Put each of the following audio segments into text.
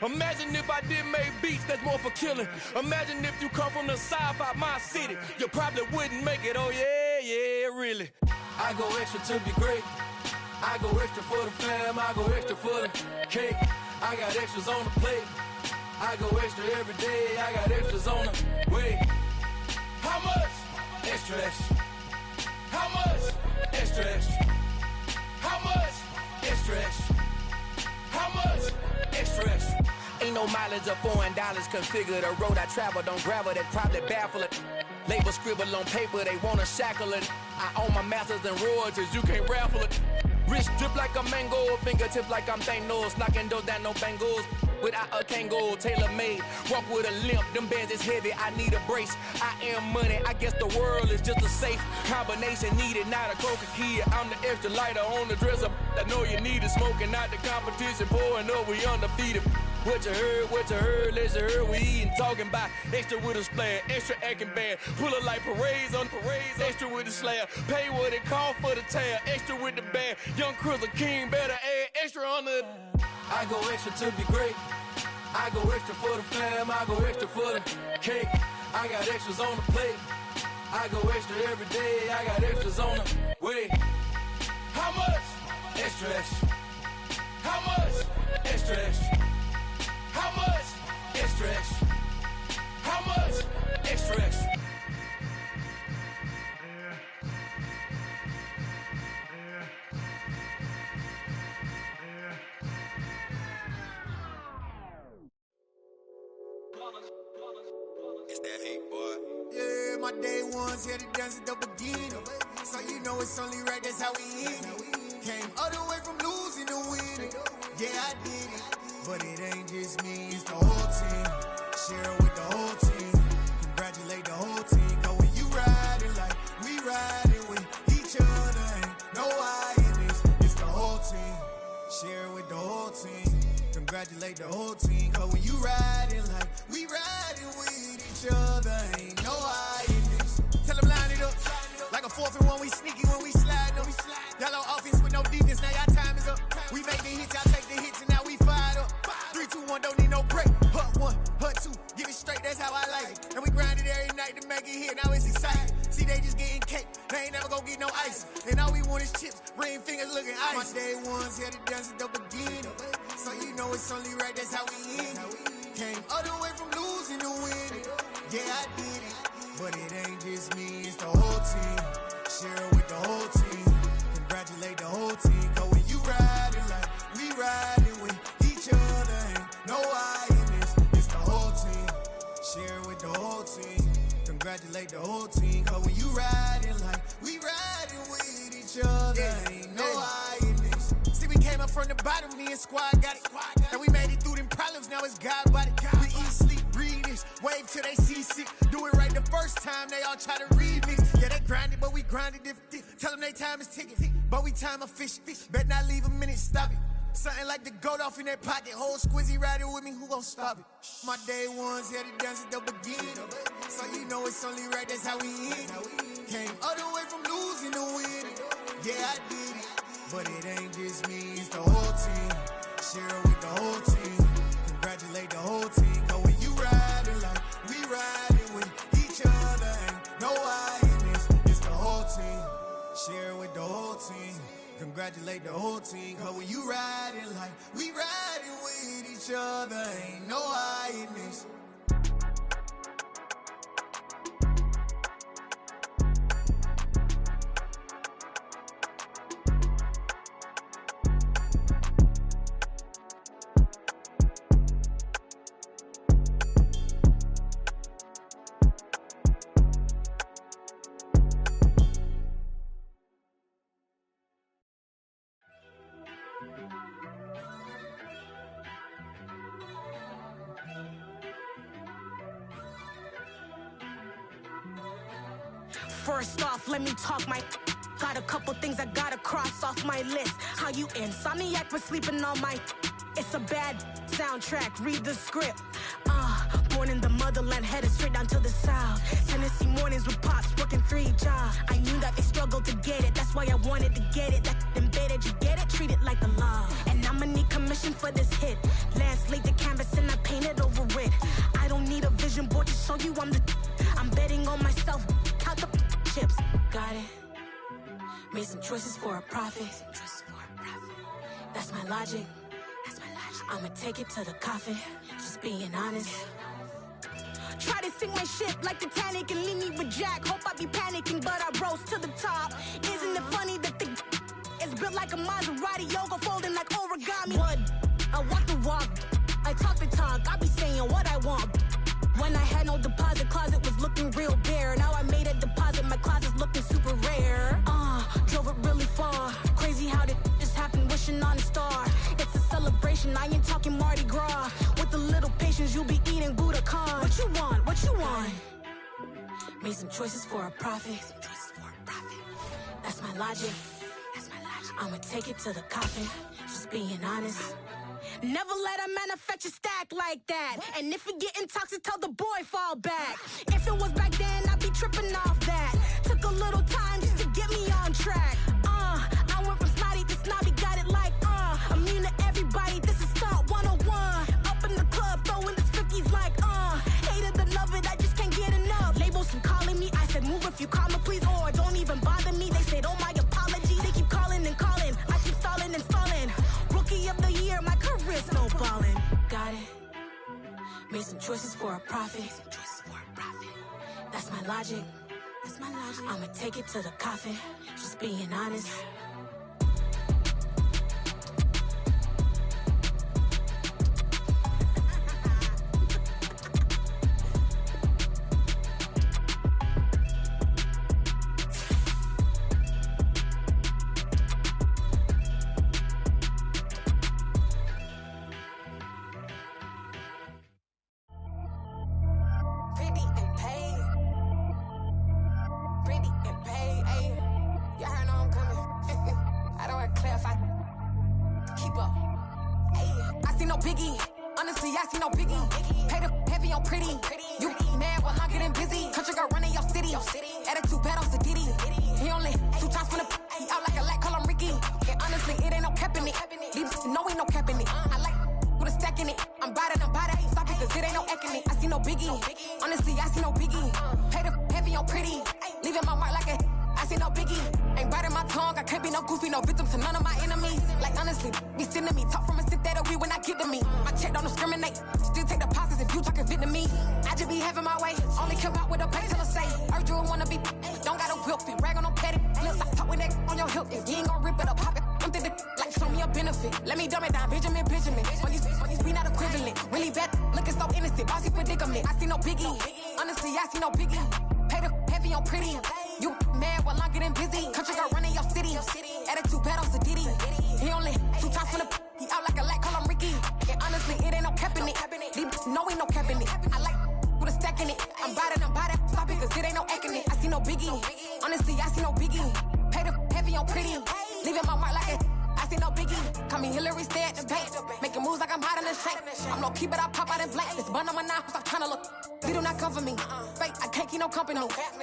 Imagine if I did make beats that's more for killing. Imagine if you come from the south out my city, you probably wouldn't make it. Oh yeah, really. I go extra to be great. I go extra for the fam, I go extra for the cake. I got extras on the plate. I go extra every day, I got extras on the way. How much? Extra, extra. How much? Extra, extra. How much? Extra, extra. How much? Extra, extra. Ain't no mileage of $4 configure the road I travel. Don't gravel, that probably baffle it. Label scribble on paper, they wanna shackle it. I own my masters and royalties, you can't raffle it. Wrist drip like a mango, fingertips like I'm Thanos. Knocking those down, no bangles. Without a Kango, tailor-made. Walk with a limp, them bands is heavy, I need a brace. I am money, I guess the world is just a safe combination needed, not a coca kid. I'm the extra lighter on the dresser. I know you need it, smoking out the competition, pouring up, we undefeated. What you heard, let's hear we eating, talking about extra with a splash, extra acting bad, pull it like parades on parades, extra with the slab, pay what it cost for the tab, extra with the band, young Crystal King, better add extra on the. I go extra to be great, I go extra for the fam, I go extra for the cake, I got extras on the plate, I go extra every day, I got extras on the way. How much? Extra, extra. How much? Extra, extra. How much? Extra, extra. How much? Extra, extra. It's that hate, boy. Yeah, my day ones here to dance at the beginning. So you know it's only right, that's how we end it. Came all the way from losing to winning. Yeah, I did it. But it ain't just me, it's the whole team. Share it with the whole team. Congratulate the whole team. Cause when you riding like we riding with each other, ain't no I in this. It's the whole team. Share it with the whole team. Congratulate the whole team. Cause when you riding like we riding with each other, ain't no I in this. Tell them line it up. Like a 4th and 1, we sneaky when we slide them. Y'all on offense with no defense, now y'all time is up. We make the hits, y'all take the hits, and now we fired up. 3, 2, 1, don't need no break. Hut 1, hut 2, get it straight, that's how I like it. And we grind it every night to make it hit, now it's exciting. See, they just getting cake, they ain't never gonna get no ice. And all we want is chips, ring fingers looking ice. My day ones here to dance at the beginning. So you know it's only right, that's how we end it. Came all the way from losing to winning. Yeah, I did it. But it ain't just me, it's the whole team. Share it with the whole team. Congratulate the whole team. Cause when you riding like we riding with each other, ain't no I in this. It's the whole team. Share it with the whole team. Congratulate the whole team. Cause when you riding like we riding with each other, ain't no I in this. See, we came up from the bottom, me and squad got it. And we made it through them problems, now it's God body. We eat, sleep, breathe this, wave till they see sick. Do it right the first time, they all try to remix. Yeah, they grinded, but we grinded different. Tell them they time is ticking, but we time a fish. Bet not leave a minute, stop it. Something like the goat off in that pocket. Whole squizzy riding with me, who gon' stop it? My day ones here to dance at the beginning. So you know it's only right, that's how we end it. Came all the way from losing to winning. Yeah, I did it. But it ain't just me, it's the whole team. Share it with the whole team. Congratulate the whole team. Cause when you riding like we riding with each other, ain't no I in this. It's the whole team. Share it with the whole team. Congratulate the whole team. Cause when you riding like we riding with each other, ain't no I in this. First off, let me talk my. Got a couple things I gotta cross off my list. How you insomniac for sleeping on my. It's a bad soundtrack, read the script. Born in the motherland, headed straight down to the south. Tennessee mornings with pops, working 3 jobs. I knew that they struggled to get it, that's why I wanted to get it. That embedded, you get it, treat it like the law. And I'ma need commission for this hit. Lance laid the canvas in show you I'm betting on myself. Count the chips. Got it. Made some choices for a profit. That's my logic. I'ma take it to the coffin. Just being honest. Try to sink my ship like Titanic and leave me with Jack. Hope I be panicking, but I rose to the top. Isn't it funny that the is built like a Maserati, yoga folding like origami? What? I walk the walk, I talk the talk. I be saying what I want. When I had no deposit, closet was looking real bare. Now I made a deposit, my closet's looking super rare. Drove it really far. Crazy how did just happen, wishing on a star. It's a celebration, I ain't talking Mardi Gras. With a little patience, you'll be eating Budokan. What you want? What you want? Made some choices for a profit. That's my logic. I'ma take it to the coffin. Just being honest. Never let a manufacture stack like that. And if it getting toxic, tell the boy fall back. If it was back then, I'd be tripping off that. Took a little time just to get me on track. I went from snotty to snobby, got it like immune to everybody, this is Stunt 101. Up in the club, throwing this 50s like hate it or love it, I just can't get enough. Labels keep calling me, I said move if you call me please, or don't even bother me. They said oh my apology, they keep calling and calling. I keep stalling and stalling. Rookie of the year, my career's snowballing. Got it. Made some choices for a profit. That's my logic. I'ma take it to the coffin. Just being honest.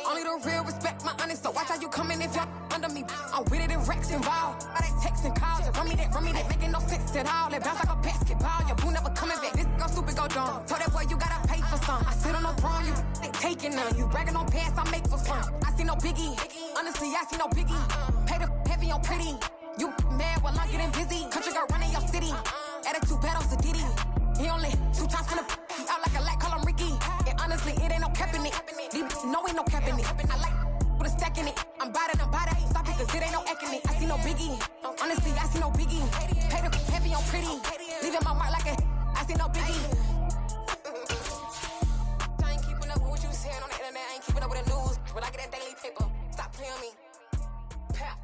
Only the real respect my honest, so watch how you coming if you're under me. I'm with it in Rex involved. I they texting calls, run me that, making no sense at all. It bounce like a basketball, your boo never coming back. This go super go dumb. Told that boy you gotta pay for some. I sit on no throne, you ain't taking none. You bragging on pants, I make for fun. I see no biggie, honestly I see no biggie. Pay the heavy on pretty. You mad while I'm getting busy. Country girl running your city. Attitude bad on Sadiddy. He only 2 times from the he out like a lack, call him Ricky. And honestly, it ain't no cap in it. No, ain't no cap in it. I like with a stack in it. I'm bout it. Stop it, cause it ain't no act in it. I see no biggie. Honestly, I see no biggie. Pay the heavy on pretty. Leaving my mark like a I see no biggie. I ain't keeping up with what you saying on the internet. I ain't keeping up with the news. But I get that daily paper. Stop playing on me. Pap.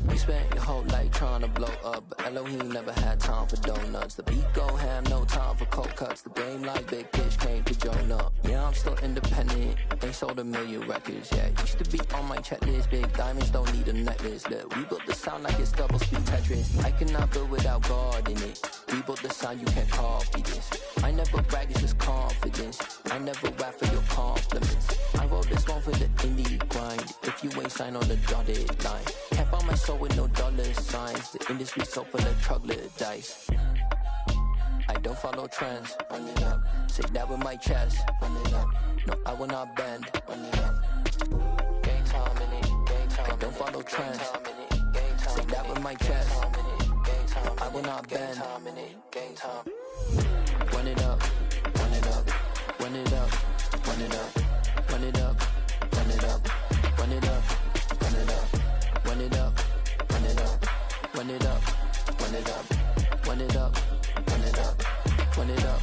We spent your whole life trying to blow up, but Elohim never had time for donuts. The beat go ham, no time for cold cuts. The game like Big Fish came to join up. Yeah, I'm still independent, ain't sold a million records yet. Used to be on my checklist, big diamonds don't need a necklace. Look, we built the sound like it's double speed Tetris. I cannot build without God in it. We built the sound, you can't copy this. I never brag, it's just confidence. I never rap for your compliments. I wrote this one for the indie grind. If you ain't signed on the dotted line, can't buy my soul with no dollar signs. The industry so full of troglodytes. don't follow trends. Run it up. Say that with my chest. Run it up. No, I will not bend. Run it up. Game time in it. Game time. I don't follow trends. Say that with my chest. I will not bend. Game time. Run it up. Run it up. Run it up. Run it up. Run it up. Run it up. Run it up. Run it up. Run it up. Run it up. Run it up. Run it up. Run it up. Run it up. Run it up.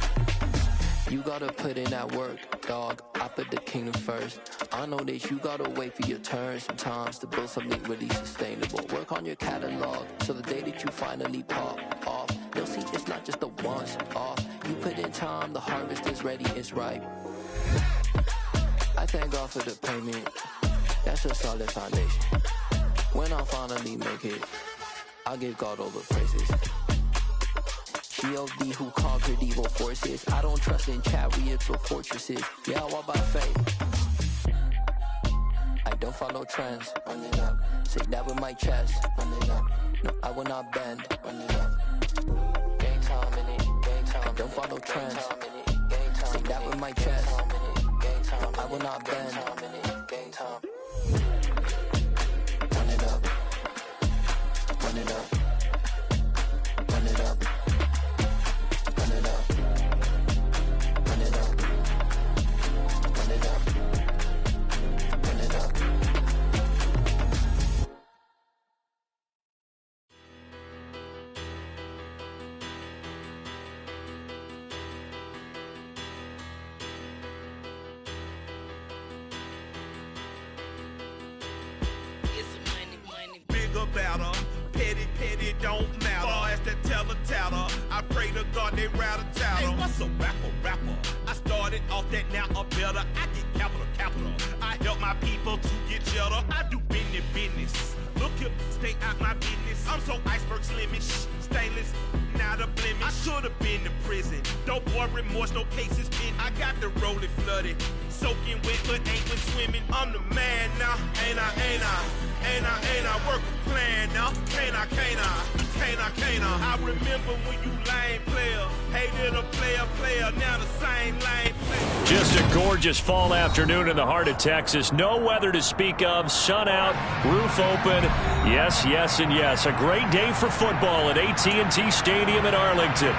You gotta put in that work, dog. I put the kingdom first. I know that you gotta wait for your turn sometimes to build something really sustainable. Work on your catalog so the day that you finally pop off, they'll see it's not just a once off. You put in time, the harvest is ready, it's ripe. I thank God for the payment. That's a solid foundation. When I finally make it, I'll give God all the praises. G.O.D. who conquered evil forces. I don't trust in chariots or fortresses. Yeah, I walk by faith. I don't follow trends. Run it up. Say that with my chest. Run it up. No, I will not bend. Run it up. Game time in it. Game time. I don't follow trends. Say that with my chest. I will not bend. Game time. Run it up. Run it up. Run it up. Run it up. Run it up. Run it up. Run it up. Bigger batter, petty don't matter. Far as the teller, I pray to God they rattle tattle. Hey, what's a rapper? I started off that, now I'm better. I get capital. I help my people to get cheddar. I do business. Look here, stay out my business. I'm so iceberg slimish, stainless, not a blemish. I should've been to prison. Don't boy remorse, no cases pinned. I got the rolling flooded, soaking wet, but ain't been swimming. I'm the man now, ain't I work a plan now. Can't I? I remember when you lame player, hated a player, now the same lame player. Just a gorgeous fall afternoon in the heart of Texas. No weather to speak of, sun out, roof open. Yes, and yes. A great day for football at AT&T Stadium in Arlington.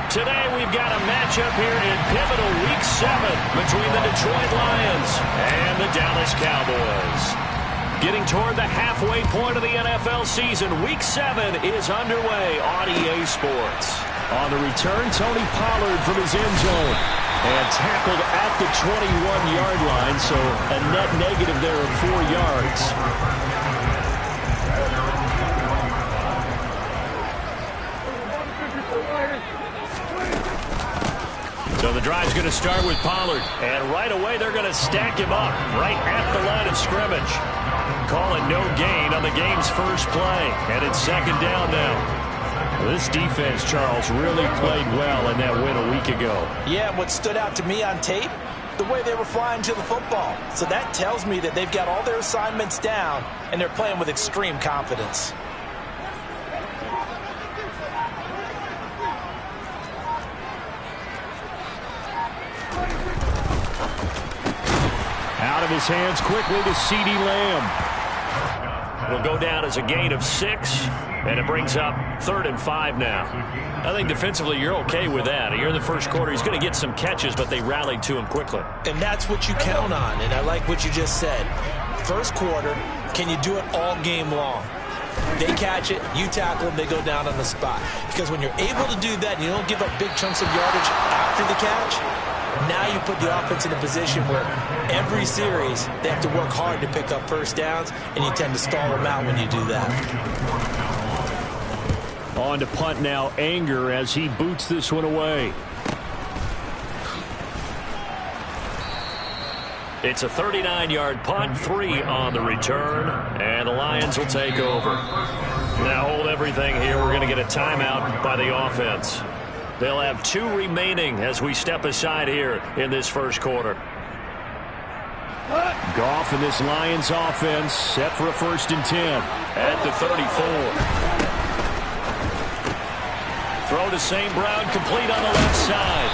Today we've got a matchup here in pivotal Week 7 between the Detroit Lions and the Dallas Cowboys. Getting toward the halfway point of the NFL season, Week 7 is underway on EA Sports. On the return, Tony Pollard from his end zone. And tackled at the 21-yard line, so a net negative there of 4 yards. So the drive's going to start with Pollard. And right away, they're going to stack him up right at the line of scrimmage. Call it no gain on the game's first play. And it's second down now. This defense, Charles, really played well in that win a week ago. Yeah, and what stood out to me on tape, the way they were flying to the football. So that tells me that they've got all their assignments down, and they're playing with extreme confidence. Out of his hands quickly to CeeDee Lamb. It'll go down as a gain of 6, and it brings up 3rd and 5 now. I think defensively you're okay with that. Here in the first quarter, he's going to get some catches, but they rallied to him quickly. And that's what you count on, and I like what you just said. First quarter, can you do it all game long? They catch it, you tackle them, they go down on the spot. Because when you're able to do that, and you don't give up big chunks of yardage after the catch, now you put the offense in a position where every series they have to work hard to pick up first downs, and you tend to stall them out when you do that. On to punt now, Anger as he boots this one away. It's a 39-yard punt, 3 on the return, and the Lions will take over. Now hold everything here. We're going to get a timeout by the offense. They'll have 2 remaining as we step aside here in this first quarter. Goff and this Lions offense set for a 1st and 10 at the 34. throw to St. Brown, complete on the left side.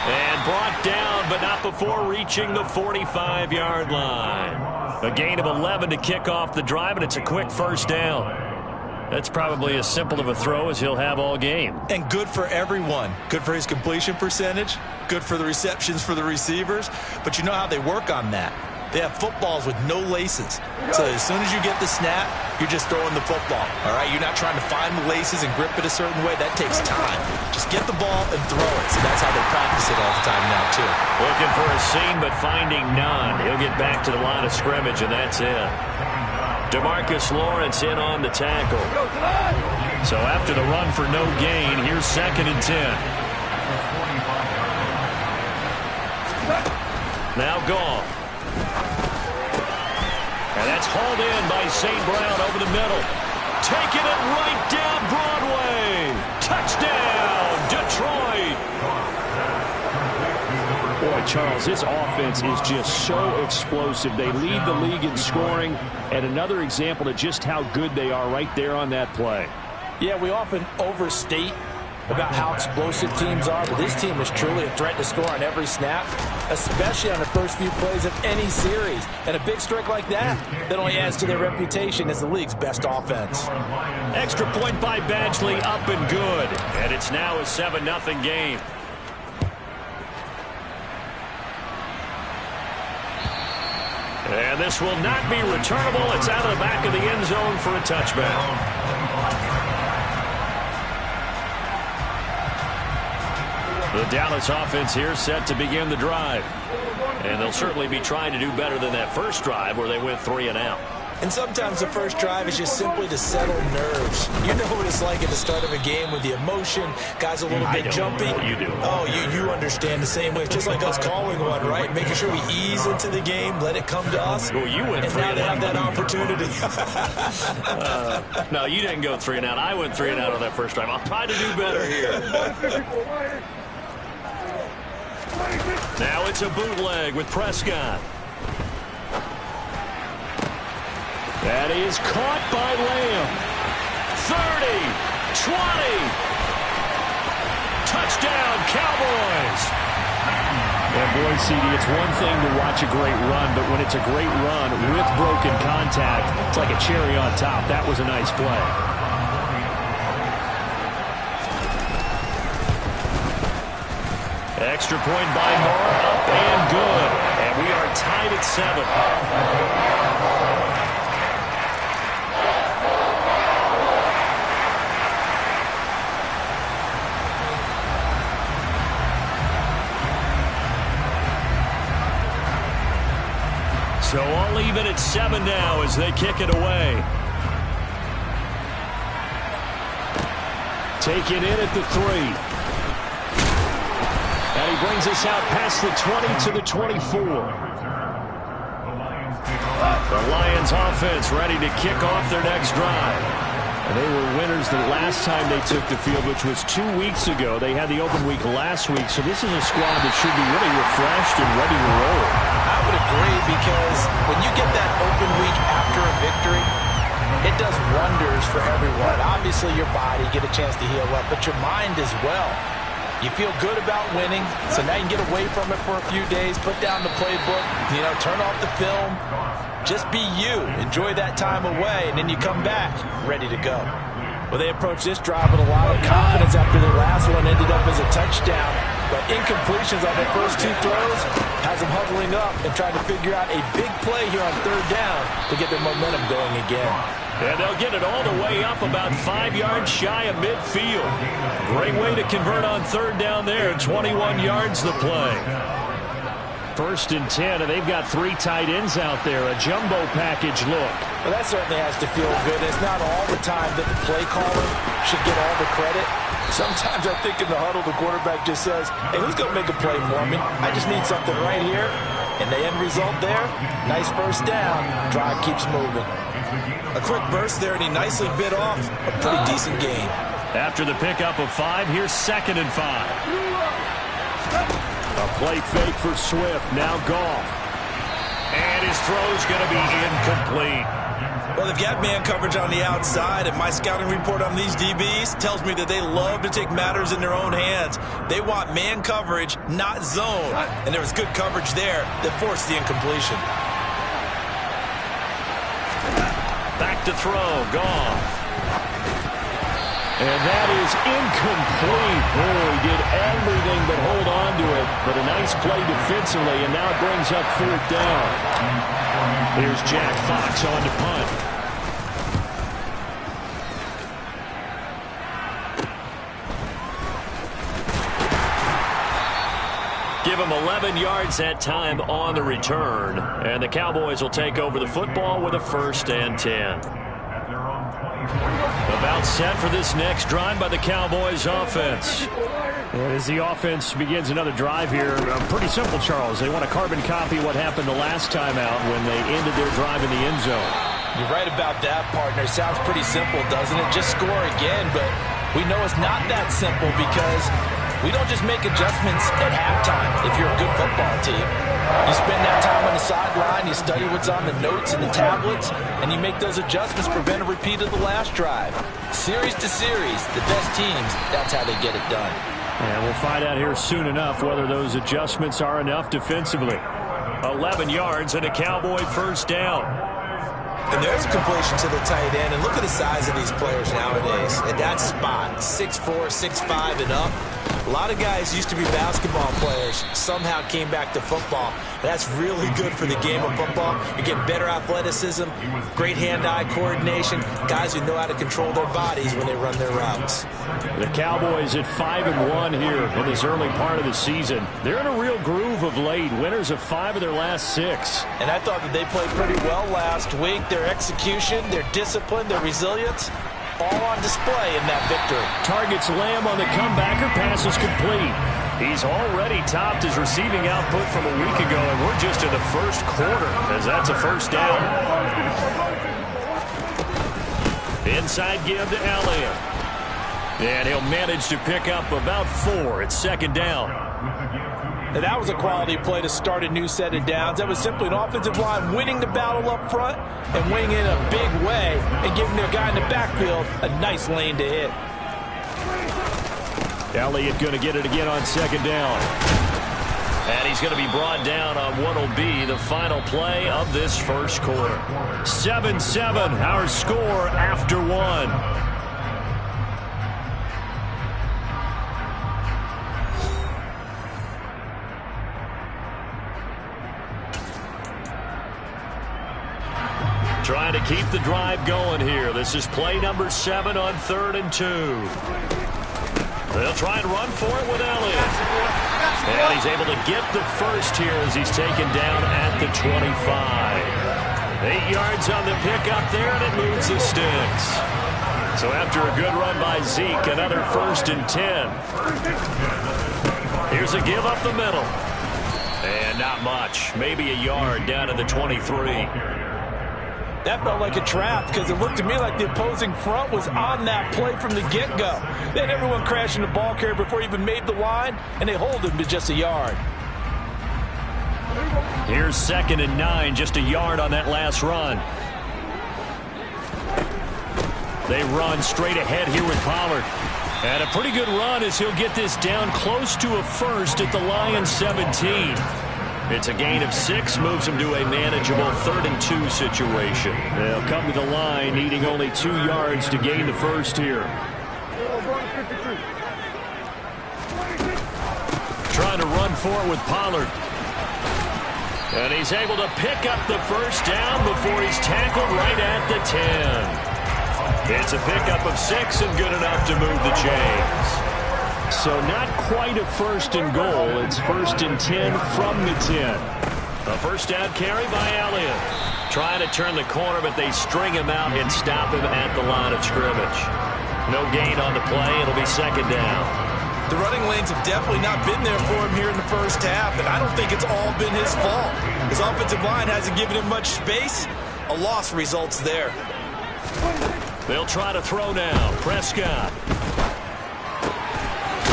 And brought down, but not before reaching the 45-yard line. A gain of 11 to kick off the drive, and it's a quick first down. That's probably as simple of a throw as he'll have all game. And good for everyone. Good for his completion percentage. Good for the receptions for the receivers. But you know how they work on that. They have footballs with no laces. So as soon as you get the snap, you're just throwing the football. All right? You're not trying to find the laces and grip it a certain way. That takes time. Just get the ball and throw it. So that's how they practice it all the time now, too. Looking for a seam, but finding none. He'll get back to the line of scrimmage, and that's it. DeMarcus Lawrence in on the tackle. So after the run for no gain, here's 2nd and 10. Now Goff. And that's hauled in by St. Brown over the middle. Taking it right down Broadway. Touchdown, Detroit. Boy, Charles, this offense is just so explosive. They lead the league in scoring, and another example of just how good they are right there on that play. Yeah, we often overstate about how explosive teams are, but this team is truly a threat to score on every snap, especially on the first few plays of any series. And a big strike like that only adds to their reputation as the league's best offense. Extra point by Badgley, up and good. And it's now a 7-0 game. And this will not be returnable. It's out of the back of the end zone for a touchback. The Dallas offense here set to begin the drive. And they'll certainly be trying to do better than that first drive where they went 3 and out. And sometimes the first drive is just simply to settle nerves. You know what it's like at the start of a game with the emotion, guys a little bit jumpy. You do. Oh, you understand the same way. It's just like us calling one, right? Making sure we ease into the game, let it come to us. Well, you went 3 and now and they out. have that opportunity. No, you didn't go 3 and out. I went 3 and out on that first drive. I'll try to do better here. Now it's a bootleg with Prescott. That is caught by Lamb. 30, 20. Touchdown, Cowboys. And boy, CD, it's one thing to watch a great run, but when it's a great run with broken contact, it's like a cherry on top. That was a nice play. Extra point by Moore, up and good. And we are tied at 7. So all even at 7 now as they kick it away. Take it in at the 3. And he brings us out past the 20 to the 24. The Lions offense ready to kick off their next drive. And they were winners the last time they took the field, which was 2 weeks ago. They had the open week last week, so this is a squad that should be really refreshed and ready to roll. I would agree, because when you get that open week after a victory, it does wonders for everyone. Obviously, your body get a chance to heal up, but your mind as well. You feel good about winning, so now you can get away from it for a few days, put down the playbook, turn off the film. Just be you. Enjoy that time away, and then you come back ready to go. Well, they approached this drive with a lot of confidence after their last one ended up as a touchdown. But incompletions on their first 2 throws has them huddling up and trying to figure out a big play here on 3rd down to get their momentum going again. And they'll get it all the way up about 5 yards shy of midfield. Great way to convert on 3rd down there. 21 yards the play. 1st and 10, and they've got 3 tight ends out there. A jumbo package look. Well, that certainly has to feel good. It's not all the time that the play caller should get all the credit. Sometimes I think in the huddle, the quarterback just says, hey, who's going to make a play for me? I just need something right here. And the end result there, nice first down. Drive keeps moving. A quick burst there, and he nicely bit off a pretty decent gain. After the pickup of 5, here's 2nd and 5. A play fake for Swift. Now Goff. And his throw's going to be incomplete. Well, they've got man coverage on the outside, and my scouting report on these DBs tells me that they love to take matters in their own hands. They want man coverage, not zone. And there was good coverage there that forced the incompletion. Back to throw, Goff. And that is incomplete. Oh, he did everything but hold on to it. But a nice play defensively, and now it brings up 4th down. Here's Jack Fox on to punt. Give him 11 yards that time on the return. And the Cowboys will take over the football with a 1st and 10. About set for this next drive by the Cowboys offense. And as the offense begins another drive here, pretty simple, Charles. They want to carbon copy what happened the last time out when they ended their drive in the end zone. You're right about that, partner. Sounds pretty simple, doesn't it? Just score again, but we know it's not that simple because we don't just make adjustments at halftime if you're a good football team. You spend that time on the sideline, you study what's on the notes and the tablets, and you make those adjustments to prevent a repeat of the last drive. Series to series, the best teams, that's how they get it done. And we'll find out here soon enough whether those adjustments are enough defensively. 11 yards and a Cowboy 1st down. And there's completion to the tight end. And look at the size of these players nowadays. At that spot, 6'4", 6'5", and up. A lot of guys used to be basketball players, somehow came back to football. That's really good for the game of football. You get better athleticism, great hand-eye coordination, guys who know how to control their bodies when they run their routes. The Cowboys at 5-1 here in this early part of the season. They're in a real groove of late, winners of 5 of their last 6. And I thought that they played pretty well last week. Their execution, their discipline, their resilience, all on display in that victory. Targets Lamb on the comebacker, pass is complete. He's already topped his receiving output from a week ago, and we're just in the 1st quarter as that's a 1st down. Inside give to Elliott. And he'll manage to pick up about 4 at 2nd down. Now that was a quality play to start a new set of downs. That was simply an offensive line winning the battle up front and winning in a big way and giving their guy in the backfield a nice lane to hit. Elliott going to get it again on 2nd down. And he's going to be brought down on what will be the final play of this 1st quarter. 7-7, our score after 1. Trying to keep the drive going here. This is play number 7 on 3rd and 2. They'll try and run for it with Elliott. And he's able to get the 1st here as he's taken down at the 25. 8 yards on the pickup there, and it moves the sticks. So after a good run by Zeke, another 1st and 10. Here's a give up the middle. And not much. Maybe a yard down to the 23. That felt like a trap because it looked to me like the opposing front was on that play from the get-go. They had everyone crashing the ball carrier before he even made the line, and they hold him to just a yard. Here's 2nd and 9, just a yard on that last run. They run straight ahead here with Pollard. And a pretty good run as he'll get this down close to a 1st at the Lions 17. It's a gain of 6, moves him to a manageable 3rd and 2 situation. They'll come to the line, needing only 2 yards to gain the 1st here. Trying to run for it with Pollard. And he's able to pick up the 1st down before he's tackled right at the 10. It's a pickup of 6 and good enough to move the chains. So not quite a 1st and goal. It's 1st and 10 from the 10. A 1st down carry by Elliott. Trying to turn the corner, but they string him out and stop him at the line of scrimmage. No gain on the play. It'll be 2nd down. The running lanes have definitely not been there for him here in the 1st half, and I don't think it's all been his fault. His offensive line hasn't given him much space. A loss results there. They'll try to throw now. Prescott.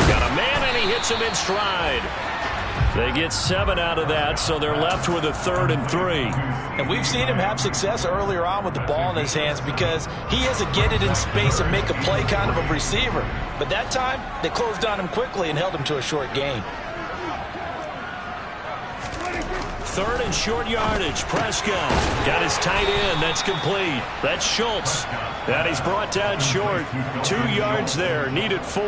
Got a man, and he hits him in stride. They get 7 out of that, so they're left with a 3rd and 3. And we've seen him have success earlier on with the ball in his hands because he has a get it in space and make a play kind of a receiver. But that time, they closed on him quickly and held him to a short gain. 3rd and short yardage. Prescott got his tight end. That's complete. That's Schultz. And he's brought down short. 2 yards there. Needed 4.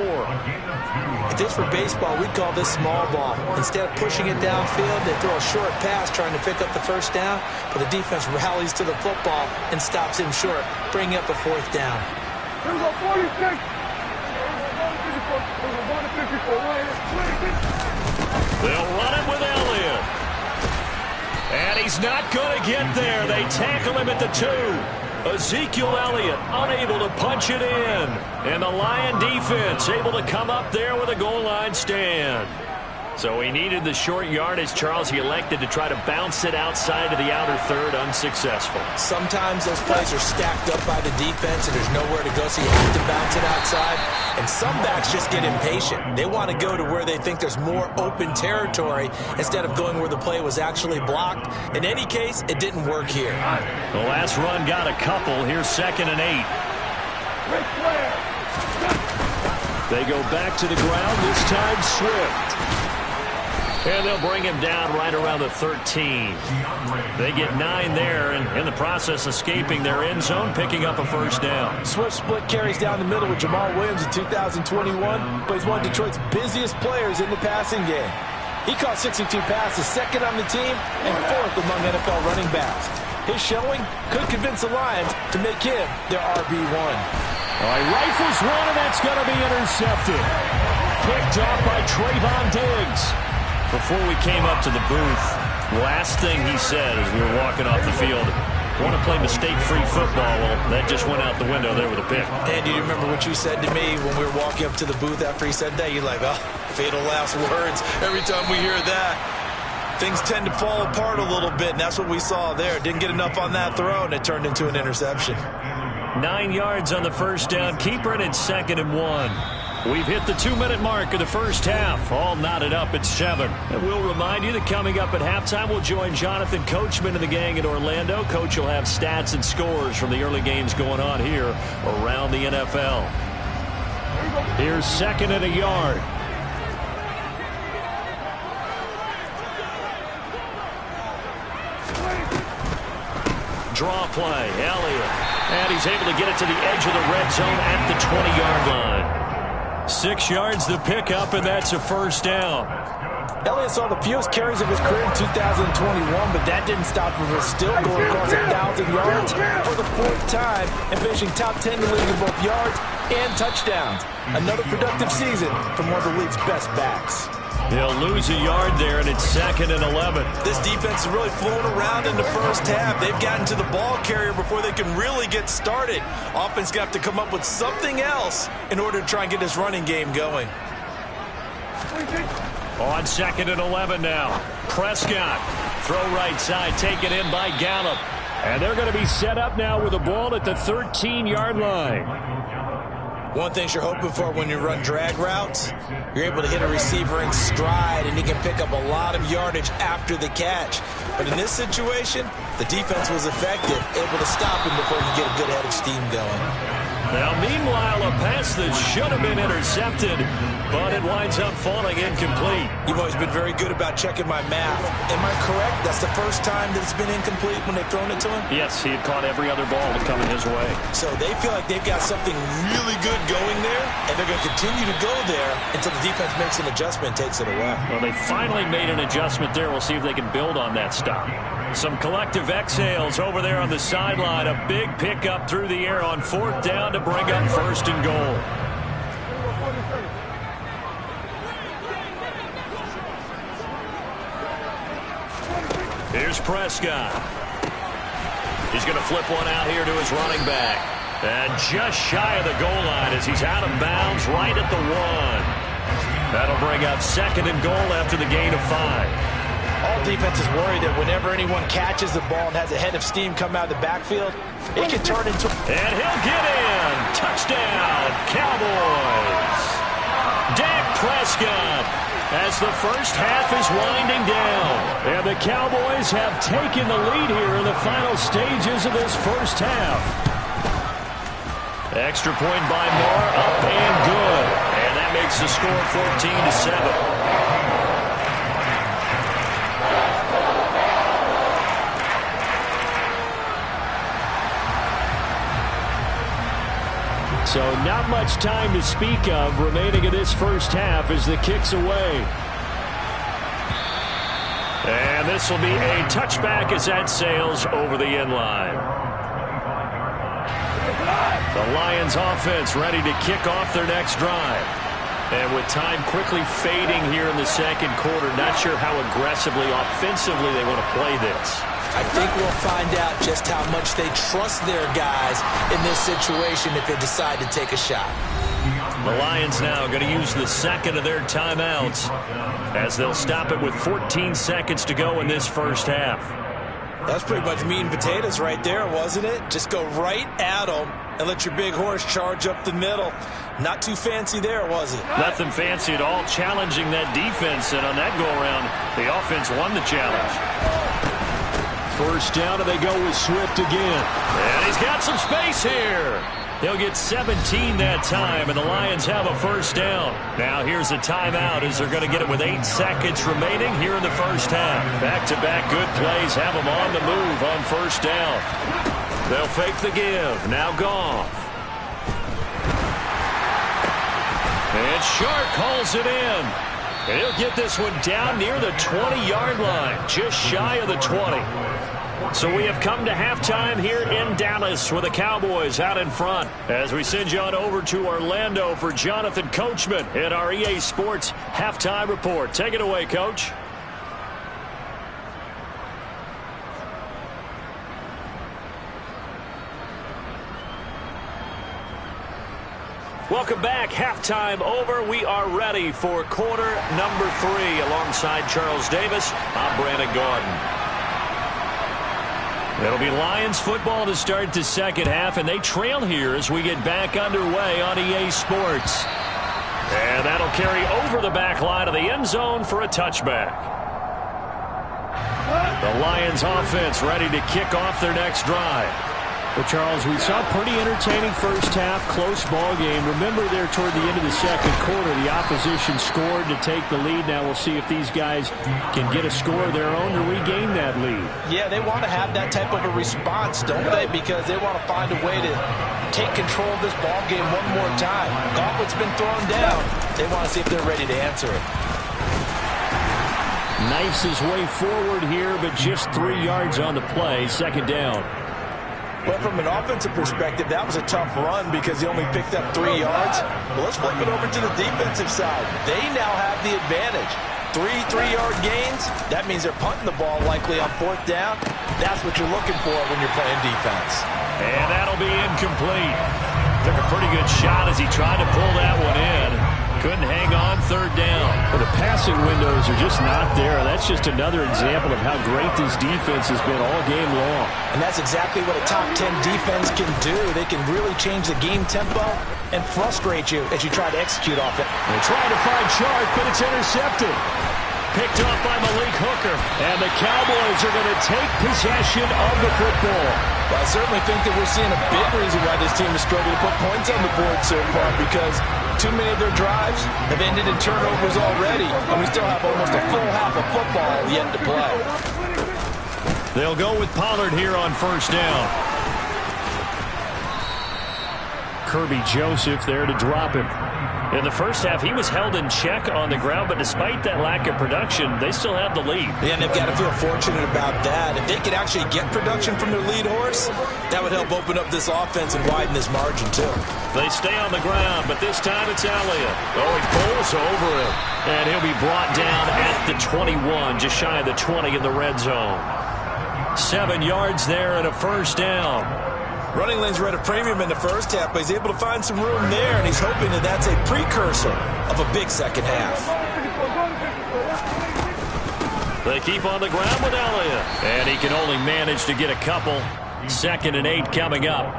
If this were baseball, we'd call this small ball. Instead of pushing it downfield, they throw a short pass trying to pick up the first down, but the defense rallies to the football and stops him short, bringing up a 4th down. They'll run it with Elliott. And he's not going to get there. They tackle him at the 2. Ezekiel Elliott unable to punch it in. And the Lion defense able to come up there with a goal line stand. So he needed the short yardage, Charles. He elected to try to bounce it outside of the outer 3rd, unsuccessful. Sometimes those plays are stacked up by the defense and there's nowhere to go, so you have to bounce it outside. And some backs just get impatient. They want to go to where they think there's more open territory instead of going where the play was actually blocked. In any case, it didn't work here. The last run got a couple. Here's 2nd and 8. They go back to the ground, this time Swift. And they'll bring him down right around the 13. They get 9 there, and in the process escaping their end zone, picking up a 1st down. Swift split carries down the middle with Jamal Williams in 2021, but he's one of Detroit's busiest players in the passing game. He caught 62 passes, 2nd on the team, and 4th among NFL running backs. His showing could convince the Lions to make him their RB1. All right, rifles one, and that's going to be intercepted. Picked off by Trayvon Diggs. Before we came up to the booth, last thing he said as we were walking off the field, want to play mistake-free football. Well, that just went out the window there with a pick. And do you remember what you said to me when we were walking up to the booth after he said that? You're like, oh, fatal last words. Every time we hear that, things tend to fall apart a little bit, and that's what we saw there. Didn't get enough on that throw, and it turned into an interception. 9 yards on the 1st down. Keeper, and it's 2nd and 1. We've hit the 2-minute mark of the 1st half. All knotted up at 7. And we'll remind you that coming up at halftime, we'll join Jonathan Coachman and the gang in Orlando. Coach will have stats and scores from the early games going on here around the NFL. Here's 2nd and a yard. Draw play, Elliott. And he's able to get it to the edge of the red zone at the 20-yard line. 6 yards the pickup, and that's a 1st down. Elliott saw the fewest carries of his career in 2021, but that didn't stop him from still going across 1,000 yards for the 4th time and finishing top 10 in the league in both yards and touchdowns. Another productive season from one of the league's best backs. They'll lose a yard there, and it's 2nd and 11. This defense is really flown around in the 1st half. They've gotten to the ball carrier before they can really get started. Offense got to have to come up with something else in order to try and get this running game going. On 2nd and 11 now. Prescott, throw right side, taken in by Gallup. And they're going to be set up now with the ball at the 13-yard line. One thing you're hoping for when you run drag routes, you're able to hit a receiver in stride, and he can pick up a lot of yardage after the catch. But in this situation, the defense was effective, able to stop him before he get a good head of steam going. Now, meanwhile, a pass that should have been intercepted, but it winds up falling incomplete. You've always been very good about checking my math. Am I correct? That's the first time that it's been incomplete when they've thrown it to him? Yes, he had caught every other ball coming his way. So they feel like they've got something really good going there, and they're going to continue to go there until the defense makes an adjustment and takes it away. Well, they finally made an adjustment there. We'll see if they can build on that stop. Some collective exhales over there on the sideline. A big pickup through the air on 4th down to bring up 1st and goal. Here's Prescott. He's going to flip one out here to his running back. And just shy of the goal line as he's out of bounds right at the 1. That'll bring up 2nd and goal after the gain of 5. All defenses worry that whenever anyone catches the ball and has a head of steam come out of the backfield, it can turn into... And he'll get in. Touchdown, Cowboys. Dak Prescott it's gone. As the first half is winding down. And the Cowboys have taken the lead here in the final stages of this first half. Extra point by Moore, up and good. And that makes the score 14-7. So not much time to speak of remaining in this first half as the kick's away. And this will be a touchback as that sails over the end line. The Lions offense ready to kick off their next drive. And with time quickly fading here in the second quarter, not sure how aggressively, offensively they want to play this. I think we'll find out just how much they trust their guys in this situation if they decide to take a shot. The Lions now going to use the second of their timeouts as they'll stop it with 14 seconds to go in this first half. That's pretty much meat and potatoes right there, wasn't it? Just go right at them and let your big horse charge up the middle. Not too fancy there, was it? Nothing fancy at all, challenging that defense, and on that go-around, the offense won the challenge. First down, and they go with Swift again. And he's got some space here. He'll get 17 that time, and the Lions have a first down. Now here's a timeout as they're going to get it with 8 seconds remaining here in the first half. Back-to-back good plays have them on the move on first down. They'll fake the give. Now Goff. And Shark calls it in. And he'll get this one down near the 20-yard line, just shy of the 20. So we have come to halftime here in Dallas with the Cowboys out in front as we send you on over to Orlando for Jonathan Coachman in our EA Sports Halftime Report. Take it away, Coach. Welcome back. Halftime over. We are ready for quarter number 3. Alongside Charles Davis, I'm Brandon Gordon. It'll be Lions football to start the second half, and they trail here as we get back underway on EA Sports. And that'll carry over the back line of the end zone for a touchback. The Lions offense ready to kick off their next drive. Well, Charles, we saw a pretty entertaining first half, close ball game. Remember there toward the end of the second quarter, the opposition scored to take the lead. Now we'll see if these guys can get a score of their own to regain that lead. Yeah, they want to have that type of a response, don't they? Because they want to find a way to take control of this ball game one more time. Gauntlet's been thrown down. They want to see if they're ready to answer it. Knifes his way forward here, but just 3 yards on the play. Second down. Well, from an offensive perspective, that was a tough run because he only picked up 3 yards. Well, let's flip it over to the defensive side. They now have the advantage. 3 3-yard gains. That means they're punting the ball likely on fourth down. That's what you're looking for when you're playing defense. And that'll be incomplete. Took a pretty good shot as he tried to pull that one in. Couldn't hang on third down. Well, the passing windows are just not there. That's just another example of how great this defense has been all game long. And that's exactly what a top 10 defense can do. They can really change the game tempo and frustrate you as you try to execute off it. They're trying to find Shark, but it's intercepted. Picked up by Malik Hooker. And the Cowboys are going to take possession of the football. Well, I certainly think that we're seeing a big reason why this team is struggling to put points on the board so far, because too many of their drives have ended in turnovers already, and we still have almost a full half of football yet to play. They'll go with Pollard here on first down. Kirby Joseph there to drop him. In the first half, he was held in check on the ground, but despite that lack of production, they still have the lead. Yeah, and they've got to feel fortunate about that. If they could actually get production from their lead horse, that would help open up this offense and widen this margin, too. They stay on the ground, but this time it's Elliott. Oh, he pulls over it. And he'll be brought down at the 21, just shy of the 20 in the red zone. 7 yards there and a first down. Running lanes were at a premium in the first half, but he's able to find some room there, and he's hoping that that's a precursor of a big second half. They keep on the ground with Elliott, and he can only manage to get a couple. 2nd and 8 coming up.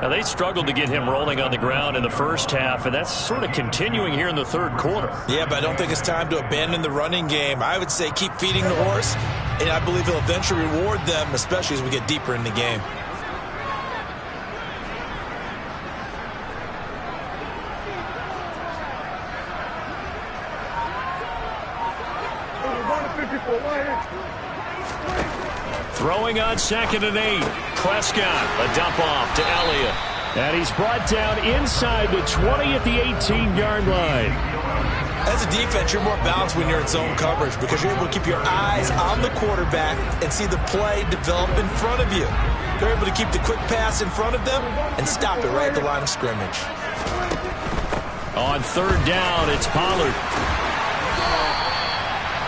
Now, they struggled to get him rolling on the ground in the first half, and that's sort of continuing here in the third quarter. Yeah, but I don't think it's time to abandon the running game. I would say keep feeding the horse, and I believe he'll eventually reward them, especially as we get deeper in the game. Throwing on 2nd and 8. Prescott, a dump off to Elliott. And he's brought down inside the 20 at the 18-yard line. As a defense, you're more balanced when you're in zone coverage because you're able to keep your eyes on the quarterback and see the play develop in front of you. They're able to keep the quick pass in front of them and stop it right at the line of scrimmage. On 3rd down, it's Pollard.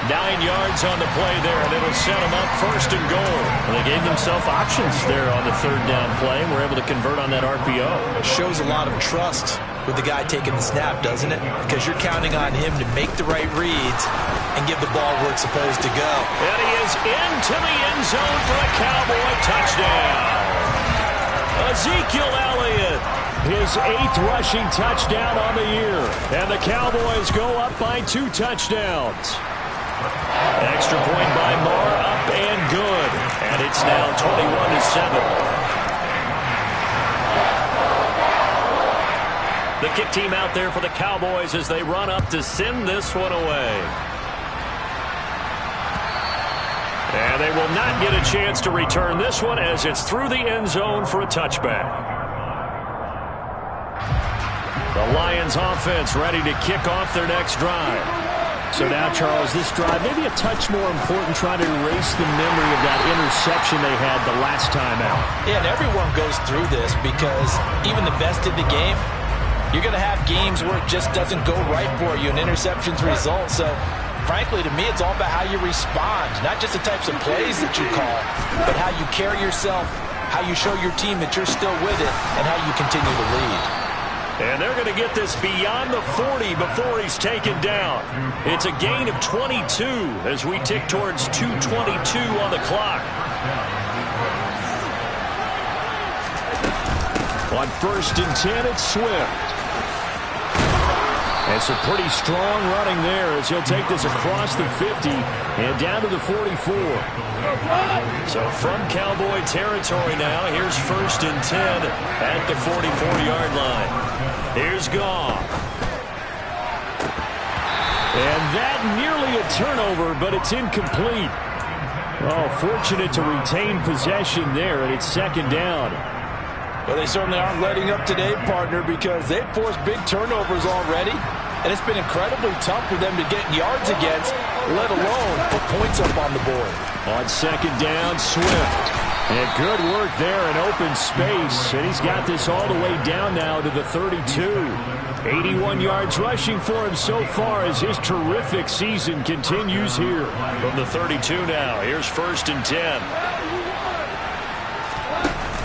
9 yards on the play there, and it'll set them up 1st and goal. And they gave themselves options there on the 3rd down play, and were able to convert on that RPO. It shows a lot of trust with the guy taking the snap, doesn't it? Because you're counting on him to make the right reads and give the ball where it's supposed to go. And he is into the end zone for a Cowboy touchdown. Ezekiel Elliott, his 8th rushing touchdown on the year. And the Cowboys go up by 2 touchdowns. Extra point by Moore, up and good. And it's now 21-7. The kick team out there for the Cowboys as they run up to send this one away. And they will not get a chance to return this one as it's through the end zone for a touchback. The Lions offense ready to kick off their next drive. So now, Charles, this drive maybe a touch more important, trying to erase the memory of that interception they had the last time out. Yeah, and everyone goes through this because even the best in the game, you're going to have games where it just doesn't go right for you, and interceptions result. So, frankly, to me, it's all about how you respond, not just the types of plays that you call, but how you carry yourself, how you show your team that you're still with it, and how you continue to lead. And they're going to get this beyond the 40 before he's taken down. It's a gain of 22 as we tick towards 2:22 on the clock. On 1st and 10, it's Swift. And some pretty strong running there as he'll take this across the 50 and down to the 44. So from Cowboy territory now, here's 1st and 10 at the 44-yard line. Here's Goff. And that nearly a turnover, but it's incomplete. Oh, fortunate to retain possession there, and it's 2nd down. Well, they certainly aren't letting up today, partner, because they've forced big turnovers already, and it's been incredibly tough for them to get yards against, let alone put points up on the board. On 2nd down, Swift. And good work there in open space, and he's got this all the way down now to the 32. 81 yards rushing for him so far as his terrific season continues here. From the 32 now, here's 1st and 10.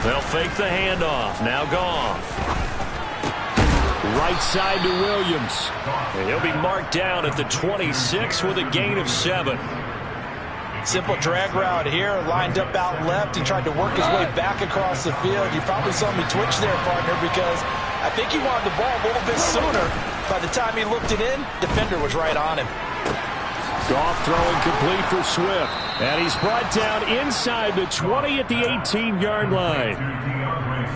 They'll fake the handoff. Now Goff. Right side to Williams. And he'll be marked down at the 26 with a gain of 7. Simple drag route here, lined up out left. He tried to work his way back across the field. You probably saw me twitch there, partner, because I think he wanted the ball a little bit sooner. By the time he looked it in, defender was right on him. Goff throwing complete for Swift. And he's brought down inside the 20 at the 18-yard line.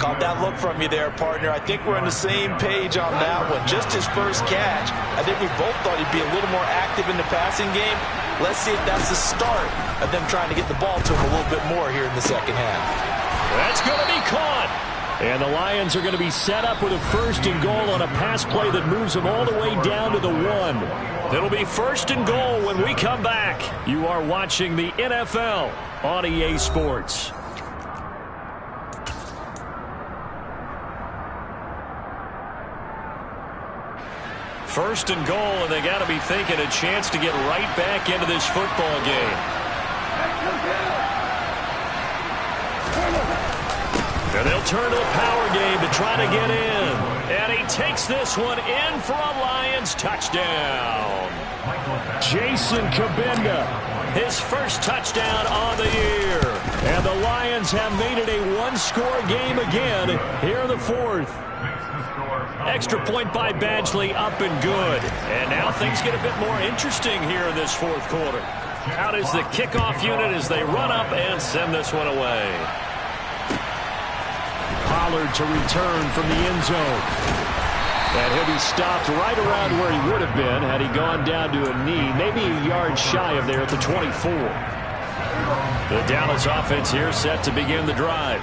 Caught that look from you there, partner. I think we're on the same page on that one. Just his first catch. I think we both thought he'd be a little more active in the passing game. Let's see if that's the start of them trying to get the ball to him a little bit more here in the second half. That's going to be caught. And the Lions are going to be set up with a 1st and goal on a pass play that moves them all the way down to the 1. It'll be 1st and goal when we come back. You are watching the NFL on EA Sports. First and goal, and they got to be thinking a chance to get right back into this football game. And they'll turn to the power game to try to get in. And he takes this one in for a Lions touchdown. Jason Kabinda, his first touchdown on the year. And the Lions have made it a one-score game again here in the fourth. Extra point by Badgley, up and good. And now things get a bit more interesting here in this fourth quarter. Out is the kickoff unit as they run up and send this one away. Pollard to return from the end zone. And he'll be stopped right around where he would have been had he gone down to a knee, maybe a yard shy of there at the 24. The Dallas offense here set to begin the drive.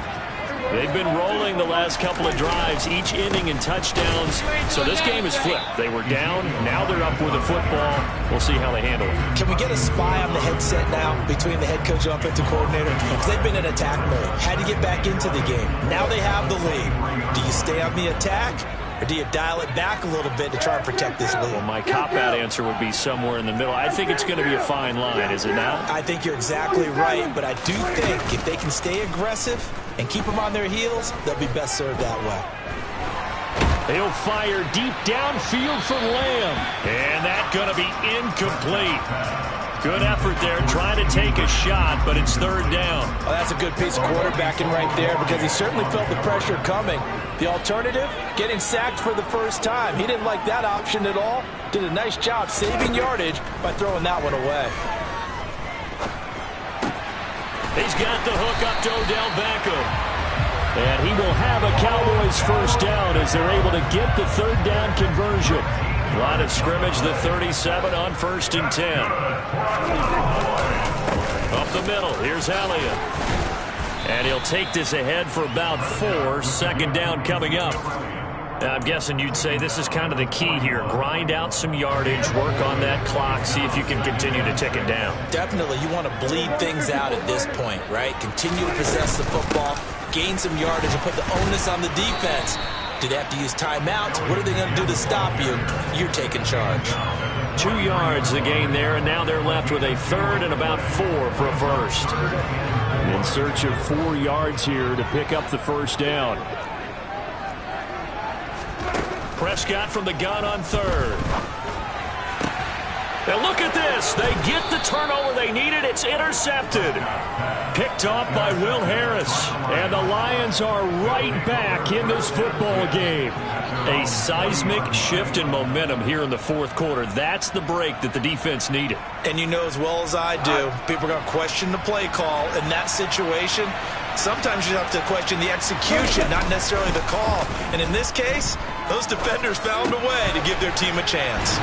They've been rolling the last couple of drives, each ending in touchdowns. So this game is flipped. They were down. Now they're up with the football. We'll see how they handle it. Can we get a spy on the headset now between the head coach and offensive coordinator? Because they've been in attack mode. Had to get back into the game. Now they have the lead. Do you stay on the attack? Or do you dial it back a little bit to try and protect this lead? Well, my cop-out answer would be somewhere in the middle. I think it's going to be a fine line, is it not? I think you're exactly right, but I do think if they can stay aggressive and keep them on their heels, they'll be best served that way. He'll fire deep downfield for Lamb. And that's going to be incomplete. Good effort there, trying to take a shot, but it's third down. Well, that's a good piece of quarterbacking right there because he certainly felt the pressure coming. The alternative, getting sacked for the first time. He didn't like that option at all. Did a nice job saving yardage by throwing that one away. He's got the hook up to Odell Beckham. And he will have a Cowboys first down as they're able to get the third down conversion. Line of scrimmage, the 37 on 1st and 10. Up the middle, here's Elliott. And he'll take this ahead for about 4. Second down coming up. Now, I'm guessing you'd say this is kind of the key here. Grind out some yardage, work on that clock, see if you can continue to tick it down. Definitely, you want to bleed things out at this point, right? Continue to possess the football, gain some yardage, and put the onus on the defense. Do they have to use timeouts? What are they going to do to stop you? You're taking charge. 2 yards the gain there, and now they're left with a third and about 4 for a first. In search of 4 yards here to pick up the first down. Prescott from the gun on third. Now look at this. They get the turnover they needed. It's intercepted. Picked off by Will Harris. And the Lions are right back in this football game. A seismic shift in momentum here in the fourth quarter. That's the break that the defense needed. And you know as well as I do, people are going to question the play call in that situation. Sometimes you have to question the execution, not necessarily the call. And in this case, those defenders found a way to give their team a chance.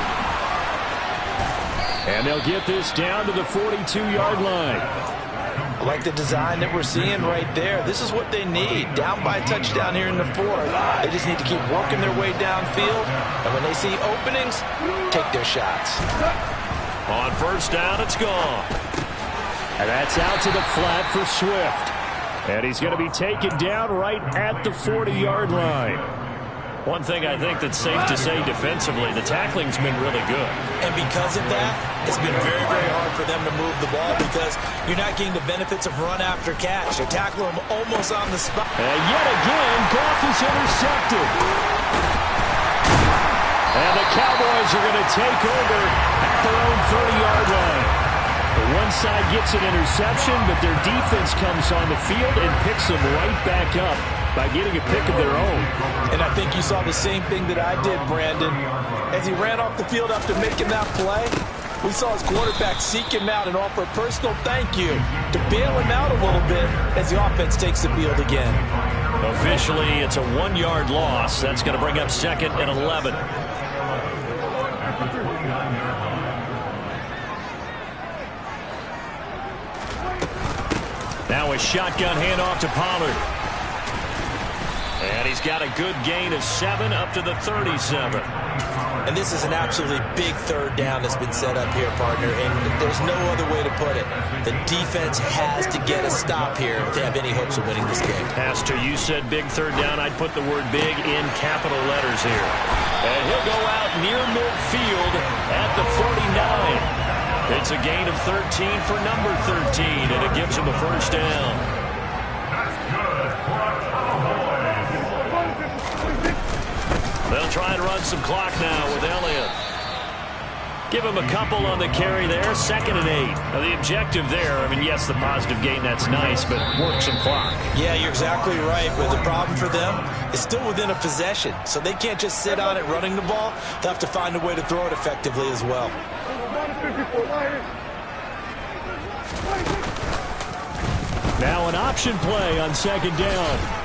And they'll get this down to the 42-yard line. I like the design that we're seeing right there. This is what they need. Down by a touchdown here in the fourth. They just need to keep working their way downfield. And when they see openings, take their shots. On first down, it's gone. And that's out to the flat for Swift. And he's going to be taken down right at the 40-yard line. One thing I think that's safe to say defensively, the tackling's been really good. And because of that, it's been very, very hard for them to move the ball because you're not getting the benefits of run after catch. They're tackling them almost on the spot. And yet again, Goff is intercepted. And the Cowboys are going to take over at their own 30-yard line. The one side gets an interception, but their defense comes on the field and picks them right back up by getting a pick of their own. And I think you saw the same thing that I did, Brandon. As he ran off the field after making that play, we saw his quarterback seek him out and offer a personal thank you to bail him out a little bit as the offense takes the field again. Officially, it's a 1-yard loss. That's going to bring up 2nd and 11. Now a shotgun handoff to Pollard. And he's got a good gain of 7 up to the 37. And this is an absolutely big third down that's been set up here, partner, and there's no other way to put it. The defense has to get a stop here to have any hopes of winning this game. Pastor, you said big third down. I'd put the word big in capital letters here. And he'll go out near midfield at the 49. It's a gain of 13 for number 13, and it gives him a first down. They'll try and run some clock now with Elliott. Give him a couple on the carry there, 2nd and 8. Now the objective there, I mean, yes, the positive gain, that's nice, but work some clock. Yeah, you're exactly right, but the problem for them is still within a possession, so they can't just sit on it running the ball. They'll have to find a way to throw it effectively as well. Now an option play on 2nd down.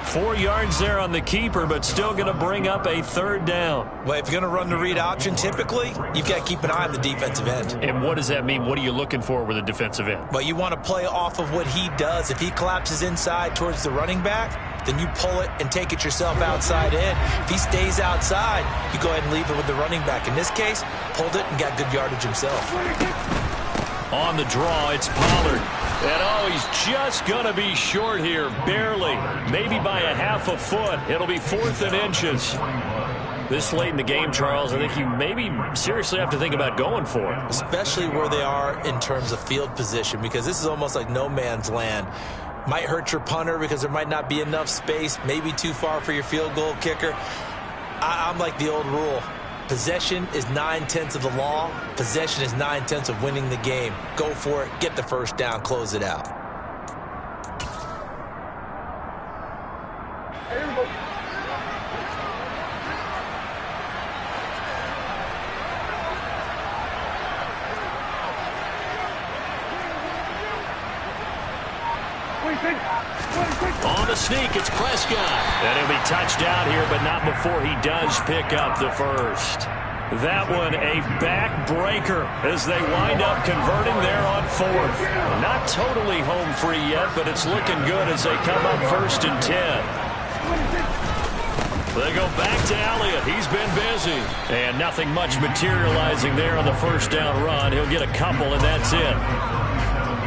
4 yards there on the keeper, but still going to bring up a 3rd down. Well, if you're going to run the read option, typically, you've got to keep an eye on the defensive end. And what does that mean? What are you looking for with a defensive end? Well, you want to play off of what he does. If he collapses inside towards the running back, then you pull it and take it yourself outside in. If he stays outside, you go ahead and leave it with the running back. In this case, pulled it and got good yardage himself. On the draw, it's Pollard. And oh, he's just going to be short here, barely. Maybe by a half a foot. It'll be 4th and inches. This late in the game, Charles, I think you maybe seriously have to think about going for it. Especially where they are in terms of field position, because this is almost like no man's land. Might hurt your punter because there might not be enough space, maybe too far for your field goal kicker. I'm like the old rule. Possession is 9/10 of the law. Possession is 9/10 of winning the game. Go for it. Get the first down. Close it out. On the sneak, it's Prescott. And he'll be touched out here, but not before he does pick up the first. That one a backbreaker as they wind up converting there on 4th. Not totally home free yet, but it's looking good as they come up 1st and 10. They go back to Elliott. He's been busy. And nothing much materializing there on the first down run. He'll get a couple, and that's it.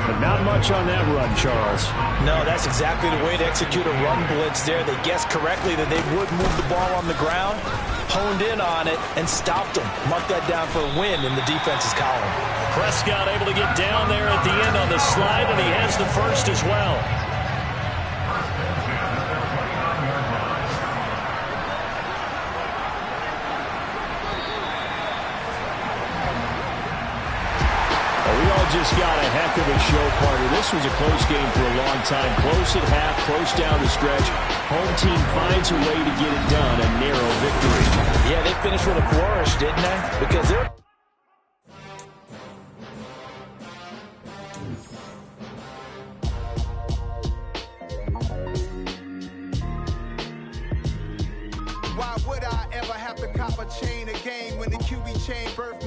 But not much on that run, Charles. No, that's exactly the way to execute a run blitz there. They guessed correctly that they would move the ball on the ground, honed in on it, and stopped them. Mark that down for a win in the defense's column. Prescott able to get down there at the end on the slide, and he has the first as well. Just got a heck of a show, partner. This was a close game for a long time. Close at half, close down the stretch. Home team finds a way to get it done. A narrow victory. Yeah, they finished with a flourish, didn't they? Because they're... Why would I ever have to cop a chain again when the QB chain birth